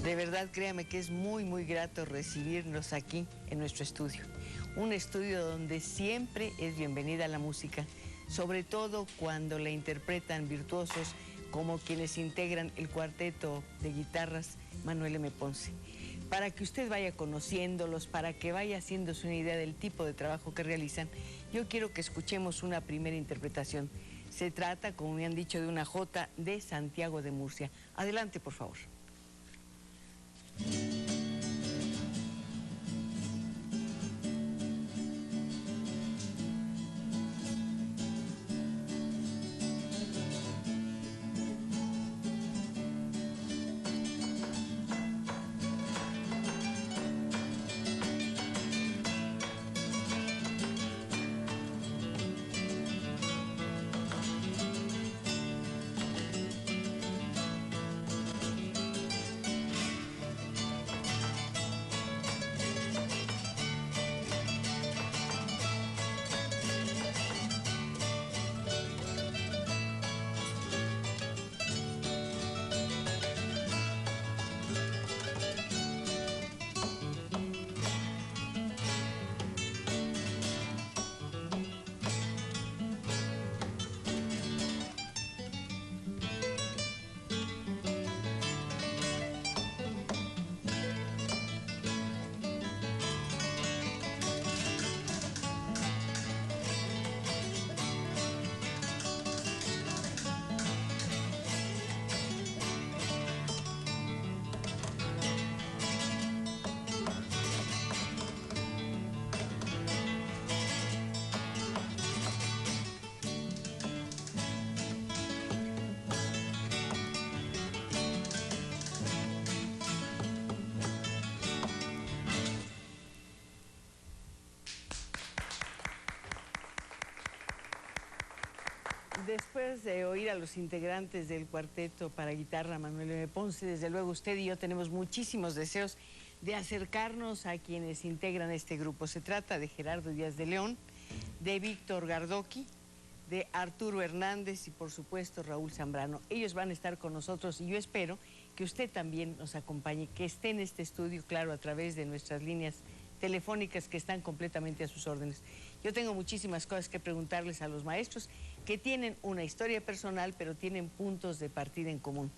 De verdad, créame que es muy grato recibirnos aquí en nuestro estudio. Un estudio donde siempre es bienvenida la música, sobre todo cuando la interpretan virtuosos como quienes integran el cuarteto de guitarras Manuel M. Ponce. Para que usted vaya conociéndolos, para que vaya haciéndose una idea del tipo de trabajo que realizan, yo quiero que escuchemos una primera interpretación. Se trata, como me han dicho, de una jota de Santiago de Murcia. Adelante, por favor. Después de oír a los integrantes del cuarteto para guitarra Manuel M. Ponce, desde luego usted y yo tenemos muchísimos deseos de acercarnos a quienes integran este grupo. Se trata de Gerardo Díaz de León, de Víctor Gardoqui, de Arturo Hernández y por supuesto Raúl Zambrano. Ellos van a estar con nosotros y yo espero que usted también nos acompañe, que esté en este estudio, claro, a través de nuestras líneas telefónicas que están completamente a sus órdenes. Yo tengo muchísimas cosas que preguntarles a los maestros que tienen una historia personal, pero tienen puntos de partida en común.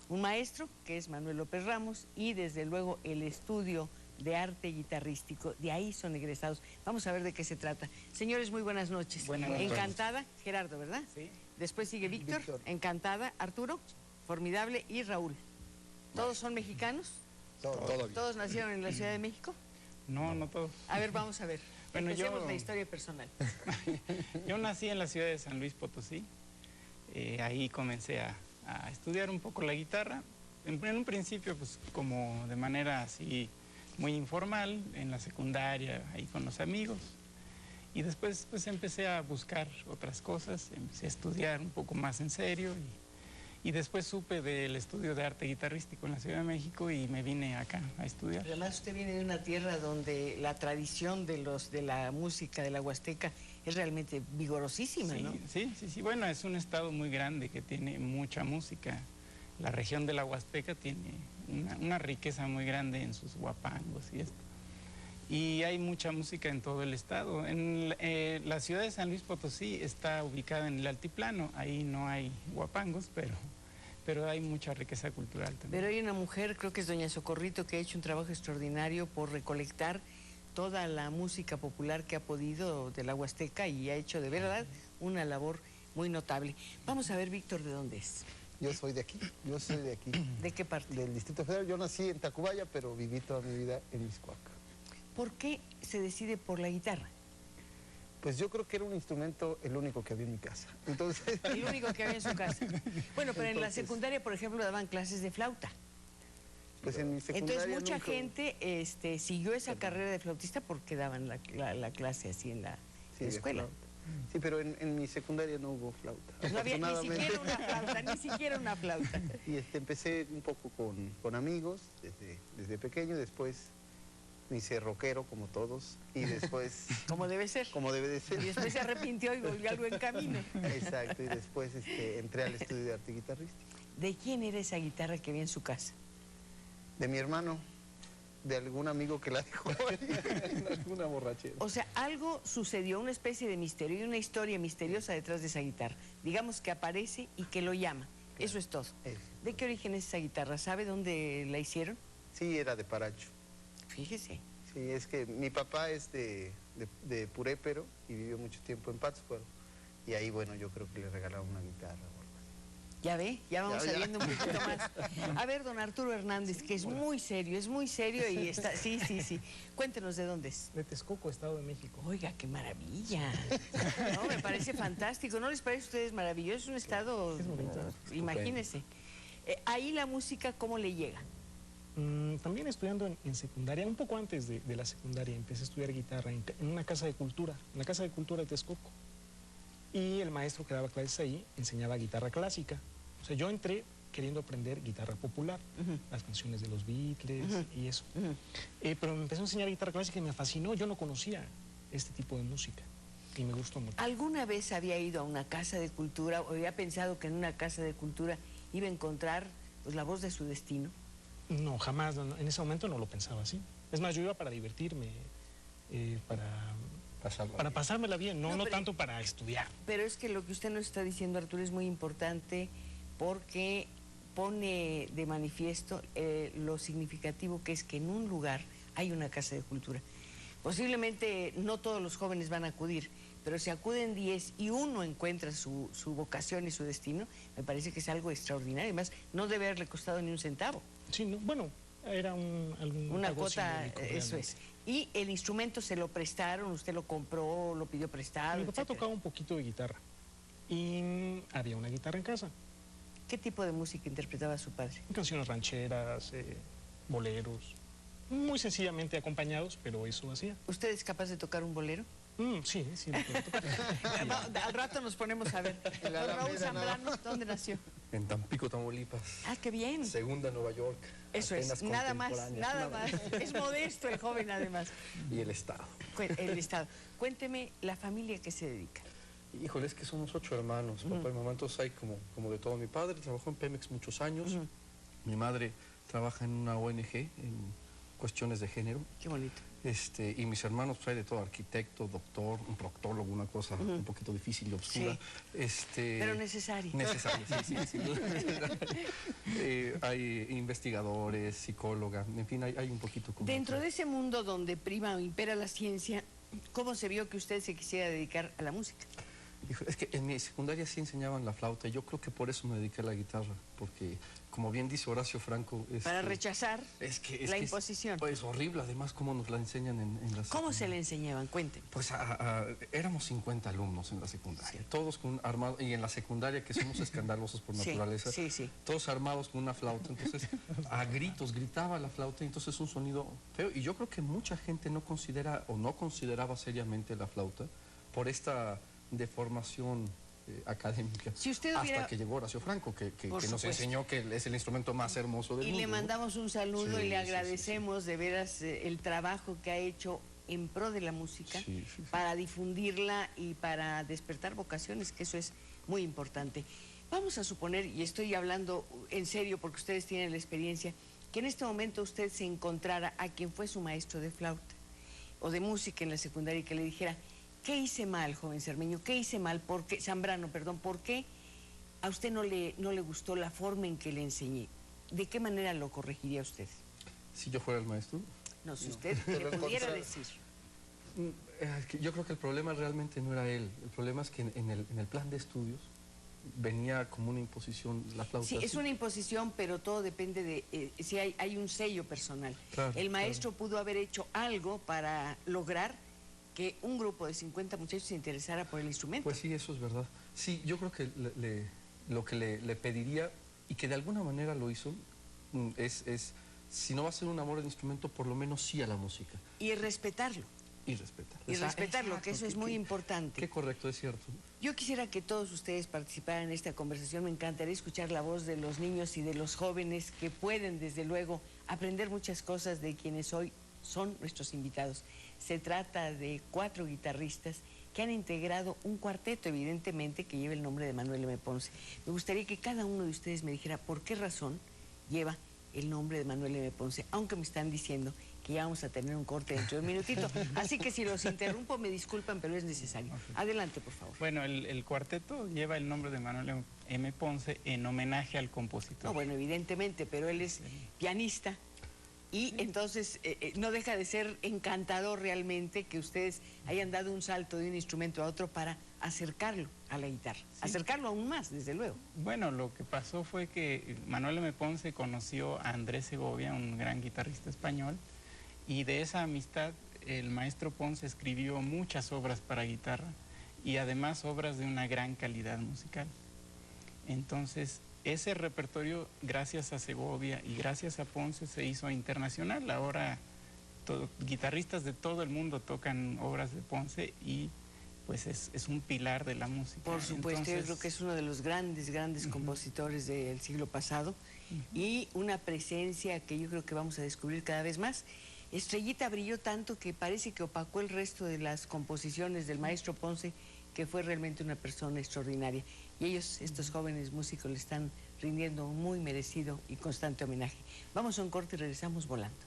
Un maestro, que es Manuel López Ramos, y desde luego el estudio de arte guitarrístico. De ahí son egresados. Vamos a ver de qué se trata. Señores, muy buenas noches. Buenas noches. Encantada, Gerardo, ¿verdad? Sí. Después sigue Víctor. Encantada, Arturo, formidable, y Raúl. ¿Todos son mexicanos? Todo. ¿Todos nacieron en la Ciudad de México? No, no todos. A ver, vamos a ver. Bueno, empecemos la historia personal. Yo nací en la ciudad de San Luis Potosí. Ahí comencé a estudiar un poco la guitarra. En un principio, pues, como de manera así muy informal, en la secundaria, ahí con los amigos. Y después, pues, empecé a buscar otras cosas, empecé a estudiar un poco más en serio. Y después supe del estudio de arte guitarrístico en la Ciudad de México y me vine acá a estudiar. Además, usted viene de una tierra donde la tradición de la música de la Huasteca es realmente vigorosísima, Sí, ¿no? sí. Bueno, es un estado muy grande que tiene mucha música. La región de la Huasteca tiene una riqueza muy grande en sus huapangos y esto. Y hay mucha música en todo el estado. La ciudad de San Luis Potosí está ubicada en el altiplano. Ahí no hay huapangos, pero hay mucha riqueza cultural también. Pero hay una mujer, creo que es doña Socorrito, que ha hecho un trabajo extraordinario por recolectar toda la música popular que ha podido de la Huasteca y ha hecho de verdad una labor muy notable. Vamos a ver, Víctor, ¿de dónde es? Yo soy de aquí, ¿De qué parte? Del Distrito Federal. Yo nací en Tacubaya, pero viví toda mi vida en Mixcoac. ¿Por qué se decide por la guitarra? Pues yo creo que era un instrumento el único que había en mi casa. Entonces... El único que había en su casa. Bueno, pero en la Entonces, secundaria, por ejemplo, daban clases de flauta. Pues en mi secundaria Entonces mucha nunca... gente siguió esa carrera de flautista porque daban la clase así en la escuela. Flauta. Sí, pero en mi secundaria no hubo flauta. No había ni Afortunadamente. siquiera una flauta, ni siquiera una flauta. Y empecé un poco con amigos desde pequeño, después me hice rockero como todos y después... Como debe ser. Como debe de ser. Y después se arrepintió y volvió al buen camino. Exacto, y después entré al estudio de arte guitarrístico. ¿De quién era esa guitarra que había en su casa? De mi hermano, de algún amigo que la dejó en alguna borrachera. O sea, algo sucedió, una especie de misterio y una historia misteriosa detrás de esa guitarra. Digamos que aparece y que lo llama. Claro. Eso es todo. ¿De qué origen es esa guitarra? ¿Sabe dónde la hicieron? Sí, era de Paracho. Fíjese. Sí, es que mi papá es de Purépero y vivió mucho tiempo en Pátzcuaro. Y ahí, bueno, yo creo que le regalaron una guitarra o algo así. Ya ve, ya vamos sabiendo un poquito más. A ver, don Arturo Hernández, que es muy serio y está... Sí. Cuéntenos de dónde es. De Texcoco, Estado de México. Oiga, qué maravilla. No, me parece fantástico. ¿No les parece a ustedes maravilloso? Es un estado... Es bonito. Imagínense. Ahí la música, ¿cómo le llega? También estudiando en secundaria, un poco antes de la secundaria, empecé a estudiar guitarra en una casa de cultura, en la Casa de Cultura de Texcoco. Y el maestro que daba clases ahí enseñaba guitarra clásica. O sea, yo entré queriendo aprender guitarra popular, las canciones de los Beatles y eso. Pero me empezó a enseñar guitarra clásica y me fascinó. Yo no conocía este tipo de música y me gustó mucho. ¿Alguna vez había ido a una casa de cultura o había pensado que en una casa de cultura iba a encontrar pues, la voz de su destino? No, jamás. En ese momento no lo pensaba así. Es más, yo iba para divertirme, para pasármela bien, no tanto para estudiar. Pero es que lo que usted nos está diciendo, Arturo, es muy importante porque pone de manifiesto lo significativo que es que en un lugar hay una casa de cultura. Posiblemente no todos los jóvenes van a acudir, pero si acuden 10 y uno encuentra su vocación y su destino, me parece que es algo extraordinario. Además, no debe haberle costado ni un centavo. Sí, no, bueno, era una cuota, eso es. ¿Y el instrumento se lo prestaron, usted lo compró, lo pidió prestado? Mi papá tocaba un poquito de guitarra y había una guitarra en casa. ¿Qué tipo de música interpretaba su padre? Canciones rancheras, boleros, muy sencillamente acompañados, pero eso hacía. ¿Usted es capaz de tocar un bolero? Sí, lo puedo tocar. Al rato nos ponemos a ver. Raúl Zambrano, ¿dónde nació? En Tampico, Tamaulipas. Ah, qué bien. Segunda, Nueva York. Eso es, nada más. Es modesto el joven, además. Y el Estado. El Estado. Cuénteme, ¿la familia que se dedica? Híjole, es que somos 8 hermanos, papá y mamá, entonces hay como de todo. Mi padre trabajó en Pemex muchos años, mi madre trabaja en una ONG, en cuestiones de género. Qué bonito. Y mis hermanos, pues hay de todo, arquitecto, doctor, un proctólogo, una cosa un poquito difícil y obscura. Sí. Pero necesaria. Necesaria, sí. Hay investigadores, psicóloga, en fin, hay un poquito como... Dentro de ese mundo donde prima o impera la ciencia, ¿cómo se vio que usted se quisiera dedicar a la música? Es que en mi secundaria sí enseñaban la flauta y yo creo que por eso me dediqué a la guitarra, porque como bien dice Horacio Franco... Para rechazar la imposición. Es horrible, además, cómo nos la enseñan en la secundaria. ¿Cómo se le enseñaban? Cuéntenme. Pues éramos 50 alumnos en la secundaria, todos con armados, y en la secundaria que somos escandalosos por naturaleza, todos armados con una flauta, entonces a gritos gritaba la flauta y entonces un sonido feo. Y yo creo que mucha gente no considera o no consideraba seriamente la flauta por esta deformación académica, si usted hubiera... hasta que llegó Horacio Franco, que nos enseñó que es el instrumento más hermoso del mundo. Y le mandamos un saludo y le agradecemos de veras el trabajo que ha hecho en pro de la música para difundirla y para despertar vocaciones, que eso es muy importante. Vamos a suponer, y estoy hablando en serio porque ustedes tienen la experiencia, que en este momento usted se encontrara a quien fue su maestro de flauta o de música en la secundaria y que le dijera: ¿qué hice mal, joven Cermeño? ¿Qué hice mal? Zambrano, perdón, ¿por qué a usted no le gustó la forma en que le enseñé? ¿De qué manera lo corregiría usted? Si yo fuera el maestro. No, si usted le pudiera decir. Yo creo que el problema realmente no era él. El problema es que en el plan de estudios venía como una imposición la flauta. Sí, es una imposición, pero todo depende de si hay un sello personal. Claro, el maestro pudo haber hecho algo para lograr que un grupo de 50 muchachos se interesara por el instrumento. Pues sí, eso es verdad. Sí, yo creo que lo que le pediría, y que de alguna manera lo hizo, es si no va a ser un amor al instrumento, por lo menos sí a la música. Y respetarlo. Y respetarlo. Y respetarlo, que eso es muy importante. Qué correcto, es cierto. Yo quisiera que todos ustedes participaran en esta conversación. Me encantaría escuchar la voz de los niños y de los jóvenes que pueden, desde luego, aprender muchas cosas de quienes hoy son nuestros invitados. Se trata de 4 guitarristas que han integrado un cuarteto, evidentemente, que lleva el nombre de Manuel M. Ponce. Me gustaría que cada uno de ustedes me dijera por qué razón lleva el nombre de Manuel M. Ponce, aunque me están diciendo que ya vamos a tener un corte dentro de un minutito. Así que si los interrumpo, me disculpan, pero es necesario. Adelante, por favor. Bueno, el cuarteto lleva el nombre de Manuel M. Ponce en homenaje al compositor. No, bueno, evidentemente, pero él es pianista y entonces no deja de ser encantador realmente que ustedes hayan dado un salto de un instrumento a otro para acercarlo a la guitarra, acercarlo aún más, desde luego. Bueno, lo que pasó fue que Manuel M. Ponce conoció a Andrés Segovia, un gran guitarrista español, y de esa amistad el maestro Ponce escribió muchas obras para guitarra y además obras de una gran calidad musical. Entonces, ese repertorio, gracias a Segovia y gracias a Ponce, se hizo internacional. Ahora guitarristas de todo el mundo tocan obras de Ponce y pues es un pilar de la música. Por supuesto. Entonces, yo creo que es uno de los grandes compositores del siglo pasado y una presencia que yo creo que vamos a descubrir cada vez más. Estrellita brilló tanto que parece que opacó el resto de las composiciones del maestro Ponce, que fue realmente una persona extraordinaria. Y ellos, estos jóvenes músicos, le están rindiendo un muy merecido y constante homenaje. Vamos a un corte y regresamos volando.